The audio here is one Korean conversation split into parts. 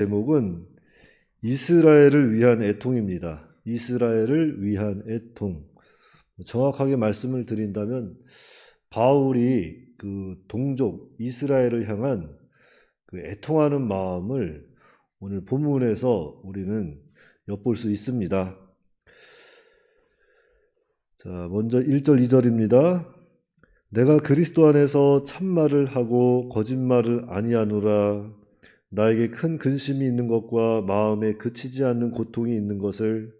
제목은 이스라엘을 위한 애통입니다. 이스라엘을 위한 애통. 정확하게 말씀을 드린다면 바울이 그 동족 이스라엘을 향한 그 애통하는 마음을 오늘 본문에서 우리는 엿볼 수 있습니다. 자, 먼저 1절 2절입니다. 내가 그리스도 안에서 참말을 하고 거짓말을 아니하노라. 나에게 큰 근심이 있는 것과 마음에 그치지 않는 고통이 있는 것을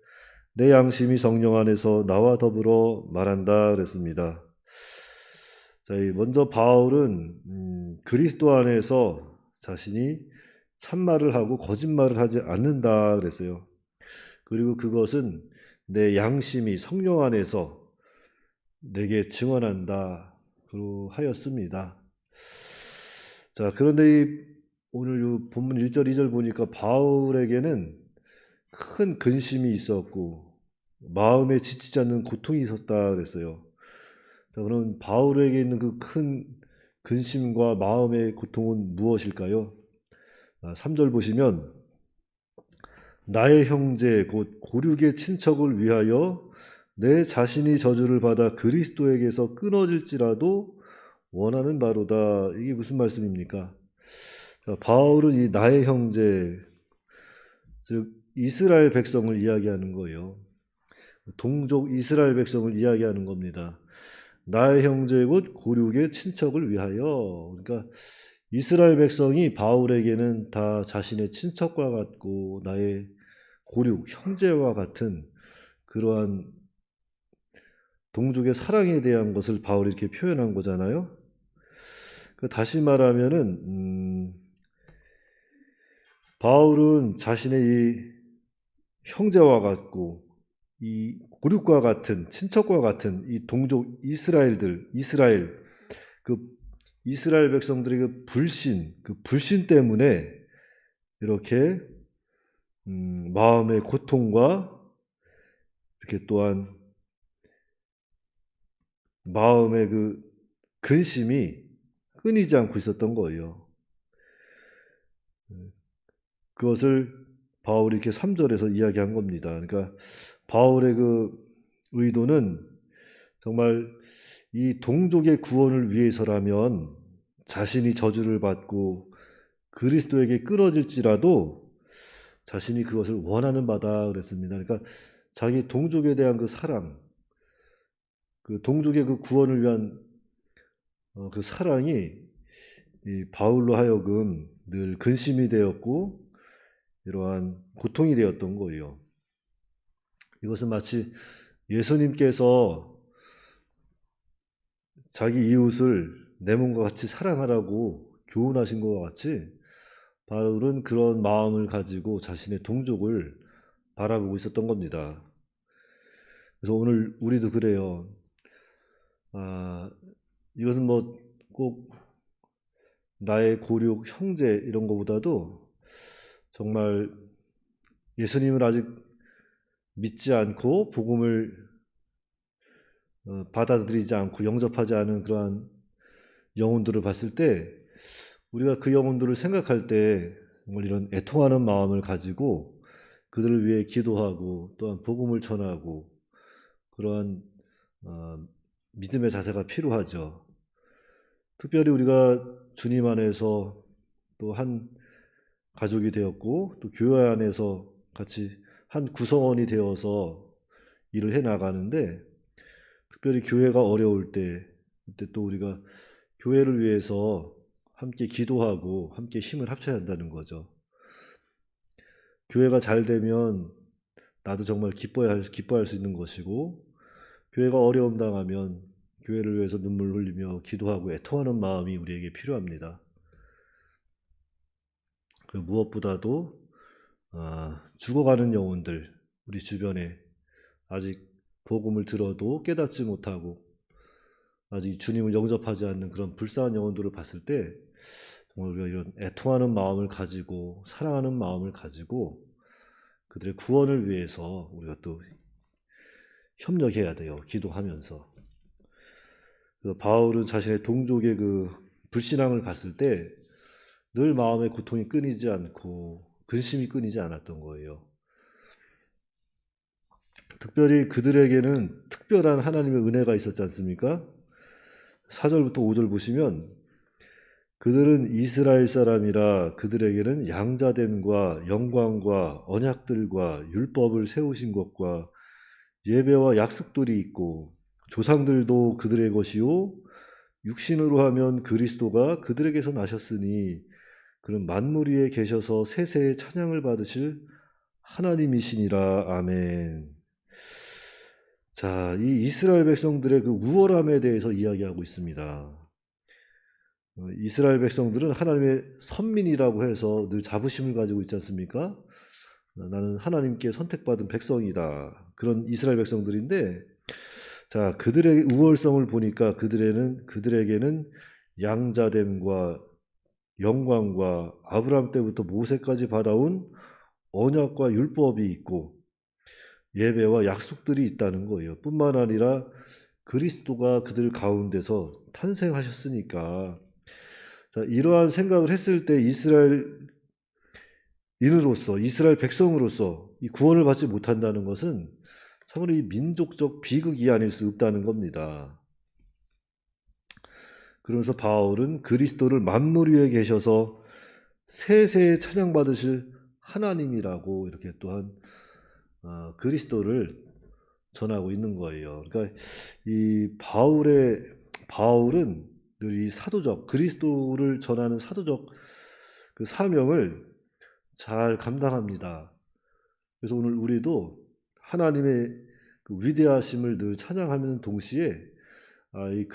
내 양심이 성령 안에서 나와 더불어 말한다 그랬습니다. 자, 먼저 바울은 그리스도 안에서 자신이 참말을 하고 거짓말을 하지 않는다 그랬어요. 그리고 그것은 내 양심이 성령 안에서 내게 증언한다 고 하였습니다. 자, 그런데 오늘 이 본문 1절 2절 보니까 바울에게는 큰 근심이 있었고 마음에 지치지 않는 고통이 있었다 그랬어요. 자, 그럼 바울에게 있는 그 큰 근심과 마음의 고통은 무엇일까요? 3절 보시면 나의 형제 곧 고륙의 친척을 위하여 내 자신이 저주를 받아 그리스도에게서 끊어질지라도 원하는 바로다. 이게 무슨 말씀입니까? 자, 바울은 이 나의 형제, 즉 이스라엘 백성을 이야기하는 거예요. 동족 이스라엘 백성을 이야기하는 겁니다. 나의 형제 곧 고륙의 친척을 위하여. 그러니까 이스라엘 백성이 바울에게는 다 자신의 친척과 같고 나의 고륙, 형제와 같은 그러한 동족의 사랑에 대한 것을 바울이 이렇게 표현한 거잖아요. 다시 말하면은 바울은 자신의 이 형제와 같고 이 고륙과 같은 친척과 같은 이 동족 이스라엘 그 이스라엘 백성들의 그 불신 때문에 이렇게 마음의 고통과 이렇게 또한 마음의 그 근심이 끊이지 않고 있었던 거예요. 그것을 바울이 이렇게 3절에서 이야기한 겁니다. 그러니까 바울의 그 의도는 정말 이 동족의 구원을 위해서라면 자신이 저주를 받고 그리스도에게 끊어질지라도 자신이 그것을 원하는 바다 그랬습니다. 그러니까 자기 동족에 대한 그 사랑, 그 동족의 그 구원을 위한 그 사랑이 이 바울로 하여금 늘 근심이 되었고 이러한 고통이 되었던 거예요. 이것은 마치 예수님께서 자기 이웃을 내 몸과 같이 사랑하라고 교훈하신 것과 같이 바울은 그런 마음을 가지고 자신의 동족을 바라보고 있었던 겁니다. 그래서 오늘 우리도 그래요. 이것은 뭐 꼭 나의 고륙, 형제 이런 것보다도 정말 예수님을 아직 믿지 않고 복음을 받아들이지 않고 영접하지 않은 그러한 영혼들을 봤을 때 우리가 그 영혼들을 생각할 때 정말 이런 애통하는 마음을 가지고 그들을 위해 기도하고 또한 복음을 전하고 그러한 믿음의 자세가 필요하죠. 특별히 우리가 주님 안에서 또 한 가족이 되었고 또 교회 안에서 같이 한 구성원이 되어서 일을 해 나가는데 특별히 교회가 어려울 때 그때 또 우리가 교회를 위해서 함께 기도하고 함께 힘을 합쳐야 한다는 거죠. 교회가 잘 되면 나도 정말 기뻐할 수 있는 것이고 교회가 어려움 당하면 교회를 위해서 눈물 흘리며 기도하고 애통하는 마음이 우리에게 필요합니다. 그 무엇보다도 죽어가는 영혼들 우리 주변에 아직 복음을 들어도 깨닫지 못하고 아직 주님을 영접하지 않는 그런 불쌍한 영혼들을 봤을 때 정말 우리가 이런 애통하는 마음을 가지고 사랑하는 마음을 가지고 그들의 구원을 위해서 우리가 또 협력해야 돼요. 기도하면서. 바울은 자신의 동족의 그 불신앙을 봤을 때 늘 마음의 고통이 끊이지 않고 근심이 끊이지 않았던 거예요. 특별히 그들에게는 특별한 하나님의 은혜가 있었지 않습니까? 4절부터 5절 보시면 그들은 이스라엘 사람이라 그들에게는 양자됨과 영광과 언약들과 율법을 세우신 것과 예배와 약속들이 있고 조상들도 그들의 것이요 육신으로 하면 그리스도가 그들에게서 나셨으니 그는 만물 위에 계셔서 세세의 찬양을 받으실 하나님이시니라. 아멘. 자, 이 이스라엘 백성들의 그 우월함에 대해서 이야기하고 있습니다. 이스라엘 백성들은 하나님의 선민이라고 해서 늘 자부심을 가지고 있지 않습니까? 나는 하나님께 선택받은 백성이다. 그런 이스라엘 백성들인데, 자, 그들의 우월성을 보니까 그들에게는 양자됨과 영광과 아브라함 때부터 모세까지 받아온 언약과 율법이 있고 예배와 약속들이 있다는 거예요. 뿐만 아니라 그리스도가 그들 가운데서 탄생하셨으니까, 자, 이러한 생각을 했을 때 이스라엘 백성으로서 이 구원을 받지 못한다는 것은 참으로 이 민족적 비극이 아닐 수 없다는 겁니다. 그러면서 바울은 그리스도를 만물 위에 계셔서 세세에 찬양받으실 하나님이라고 이렇게 또한 그리스도를 전하고 있는 거예요. 그러니까 이 바울은 늘 이 사도적 그리스도를 전하는 사도적 그 사명을 잘 감당합니다. 그래서 오늘 우리도 하나님의 그 위대하심을 늘 찬양하는 동시에 이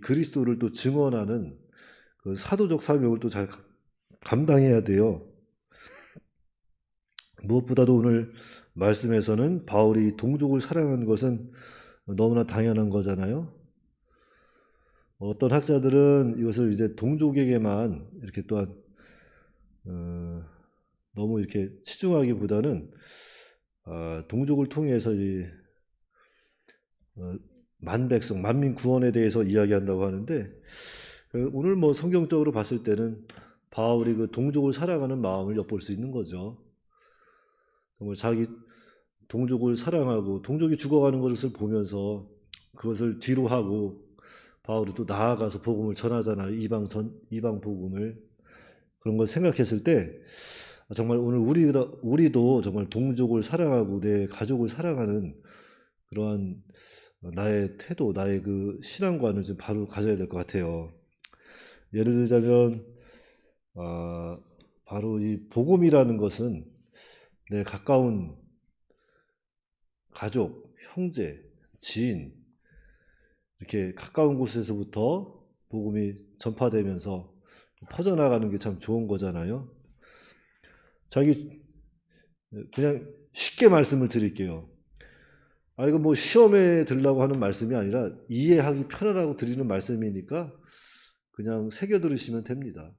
그리스도를 또 증언하는 그 사도적 사명을 또 잘 감당해야 돼요. 무엇보다도 오늘 말씀에서는 바울이 동족을 사랑하는 것은 너무나 당연한 거잖아요. 어떤 학자들은 이것을 이제 동족에게만 이렇게 또한 너무 이렇게 치중하기보다는 동족을 통해서 이 만백성, 만민 구원에 대해서 이야기한다고 하는데, 오늘 뭐 성경적으로 봤을 때는 바울이 그 동족을 사랑하는 마음을 엿볼 수 있는 거죠. 정말 자기 동족을 사랑하고 동족이 죽어가는 것을 보면서 그것을 뒤로 하고 바울이 또 나아가서 복음을 전하잖아요. 이방 복음을. 그런 걸 생각했을 때 정말 오늘 우리도 정말 동족을 사랑하고 내 가족을 사랑하는 그러한 나의 태도, 나의 그 신앙관을 좀 바로 가져야 될 것 같아요. 예를 들자면 바로 이 복음이라는 것은 내 가까운 가족, 형제, 지인 이렇게 가까운 곳에서부터 복음이 전파되면서 퍼져나가는 게 참 좋은 거잖아요. 그냥 쉽게 말씀을 드릴게요. 이거 뭐 시험에 들라고 하는 말씀이 아니라 이해하기 편하라고 드리는 말씀이니까 그냥 새겨 들으시면 됩니다.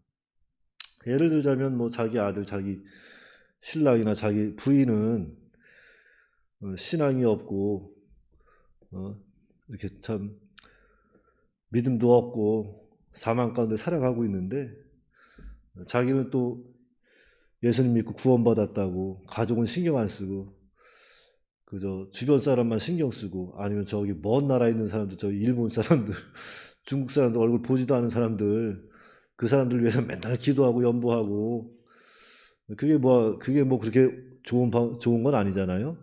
예를 들자면 뭐 자기 아들, 자기 신랑이나 자기 부인은 신앙이 없고 이렇게 참 믿음도 없고 사망 가운데 살아가고 있는데 자기는 또 예수님 믿고 구원받았다고 가족은 신경 안 쓰고 그저 주변 사람만 신경 쓰고 아니면 저기 먼 나라에 있는 사람들, 저기 일본 사람들, 중국 사람들 얼굴 보지도 않은 사람들, 그 사람들 위해서 맨날 기도하고 연보하고 그게 뭐 그렇게 좋은 건 아니잖아요.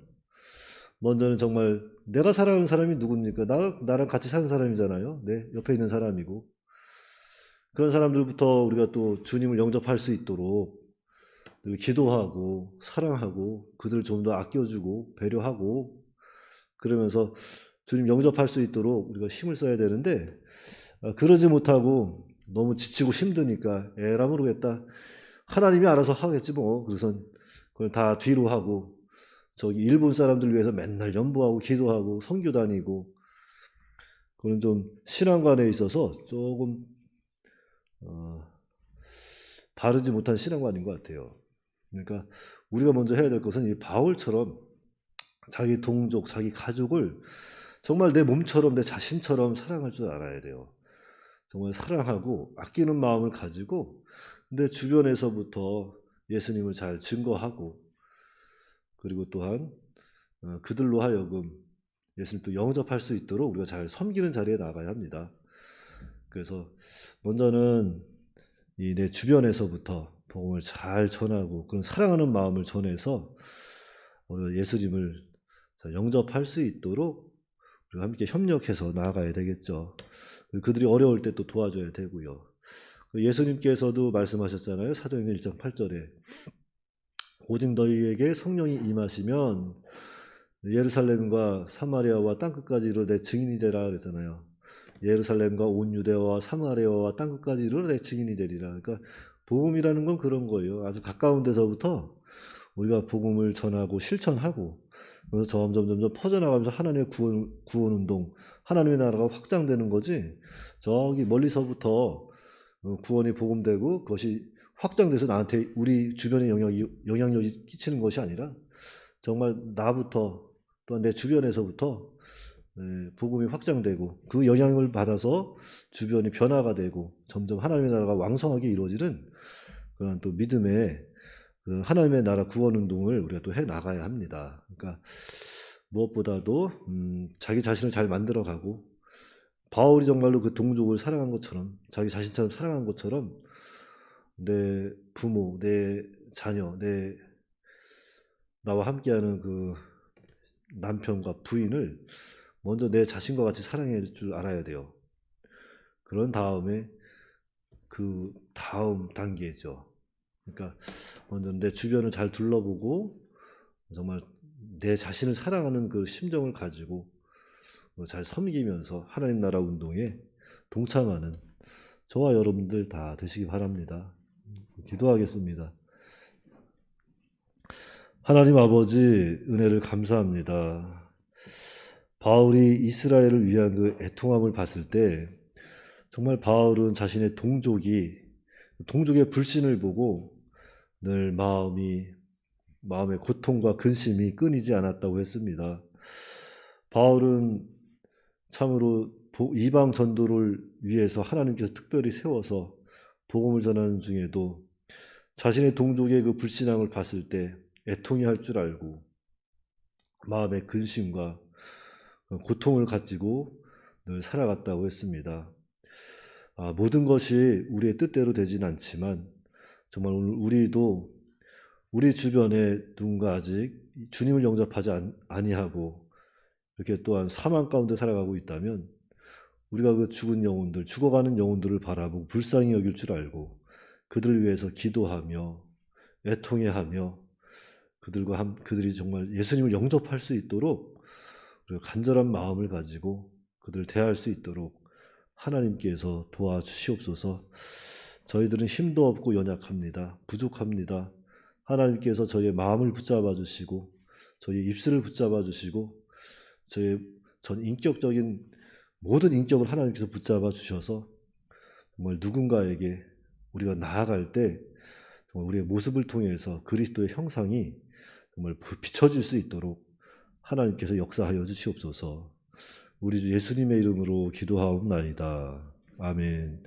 먼저는 정말 내가 사랑하는 사람이 누굽니까? 나랑 같이 사는 사람이잖아요. 내 옆에 있는 사람이고. 그런 사람들부터 우리가 또 주님을 영접할 수 있도록 기도하고 사랑하고 그들을 좀 더 아껴주고 배려하고 그러면서 주님 영접할 수 있도록 우리가 힘을 써야 되는데 그러지 못하고 너무 지치고 힘드니까 에라 모르겠다. 하나님이 알아서 하겠지 뭐. 그래서 그걸 다 뒤로 하고 저기 일본 사람들 위해서 맨날 연보하고 기도하고 선교 다니고 그건 좀 신앙관에 있어서 조금 바르지 못한 신앙관인 것 같아요. 그러니까 우리가 먼저 해야 될 것은 이 바울처럼 자기 동족, 자기 가족을 정말 내 몸처럼 내 자신처럼 사랑할 줄 알아야 돼요. 정말 사랑하고 아끼는 마음을 가지고 근데 주변에서부터 예수님을 잘 증거하고, 그리고 또한 그들로 하여금 예수님 또 영접할 수 있도록 우리가 잘 섬기는 자리에 나가야 합니다. 그래서 먼저는 이 내 주변에서부터 복음을 잘 전하고 그런 사랑하는 마음을 전해서 우리가 예수님을 영접할 수 있도록 우리가 함께 협력해서 나아가야 되겠죠. 그들이 어려울 때 또 도와줘야 되고요. 예수님께서도 말씀하셨잖아요. 사도행전 1장 8절에 오직 너희에게 성령이 임하시면 예루살렘과 사마리아와 땅끝까지 이르러 내 증인이 되라 그랬잖아요. 예루살렘과 온 유대와 사마리아와 땅끝까지 이르러 내 증인이 되리라. 그러니까 복음이라는 건 그런 거예요. 아주 가까운 데서부터 우리가 복음을 전하고 실천하고, 그래서 점점 퍼져나가면서 하나님의 구원 운동, 하나님의 나라가 확장되는 거지, 저기 멀리서부터 구원이 복음되고 그것이 확장돼서 나한테 우리 주변에 영향력이 끼치는 것이 아니라 정말 나부터 또한 내 주변에서부터 복음이 확장되고 그 영향을 받아서 주변이 변화가 되고 점점 하나님의 나라가 왕성하게 이루어지는 그런 또 믿음의 그 하나님의 나라 구원 운동을 우리가 또 해 나가야 합니다. 그러니까 무엇보다도 자기 자신을 잘 만들어가고, 바울이 정말로 그 동족을 사랑한 것처럼, 자기 자신처럼 사랑한 것처럼 내 부모, 내 자녀, 나와 함께하는 그 남편과 부인을 먼저 내 자신과 같이 사랑할 줄 알아야 돼요. 그런 다음에 그 다음 단계죠. 그러니까 먼저 내 주변을 잘 둘러보고 정말 내 자신을 사랑하는 그 심정을 가지고 잘 섬기면서 하나님 나라 운동에 동참하는 저와 여러분들 다 되시기 바랍니다. 기도하겠습니다. 하나님 아버지, 은혜를 감사합니다. 바울이 이스라엘을 위한 그 애통함을 봤을 때 정말 바울은 자신의 동족의 불신을 보고 늘 마음의 고통과 근심이 끊이지 않았다고 했습니다. 바울은 참으로 이방 전도를 위해서 하나님께서 특별히 세워서 복음을 전하는 중에도 자신의 동족의 그 불신앙을 봤을 때 애통이 할 줄 알고 마음의 근심과 고통을 가지고 늘 살아갔다고 했습니다. 모든 것이 우리의 뜻대로 되진 않지만 정말 오늘 우리도 우리 주변에 누군가 아직 주님을 영접하지 아니하고 이렇게 또한 사망 가운데 살아가고 있다면 우리가 그 죽어가는 영혼들을 바라보고 불쌍히 여길 줄 알고 그들을 위해서 기도하며 애통해하며 그들이 정말 예수님을 영접할 수 있도록 우리가 간절한 마음을 가지고 그들을 대할 수 있도록 하나님께서 도와주시옵소서. 저희들은 힘도 없고 연약합니다. 부족합니다. 하나님께서 저희의 마음을 붙잡아 주시고 저희의 입술을 붙잡아 주시고 저희의 전 인격적인 모든 인격을 하나님께서 붙잡아 주셔서 정말 누군가에게 우리가 나아갈 때 정말 우리의 모습을 통해서 그리스도의 형상이 정말 비춰질 수 있도록 하나님께서 역사하여 주시옵소서. 우리 주 예수님의 이름으로 기도하옵나이다. 아멘.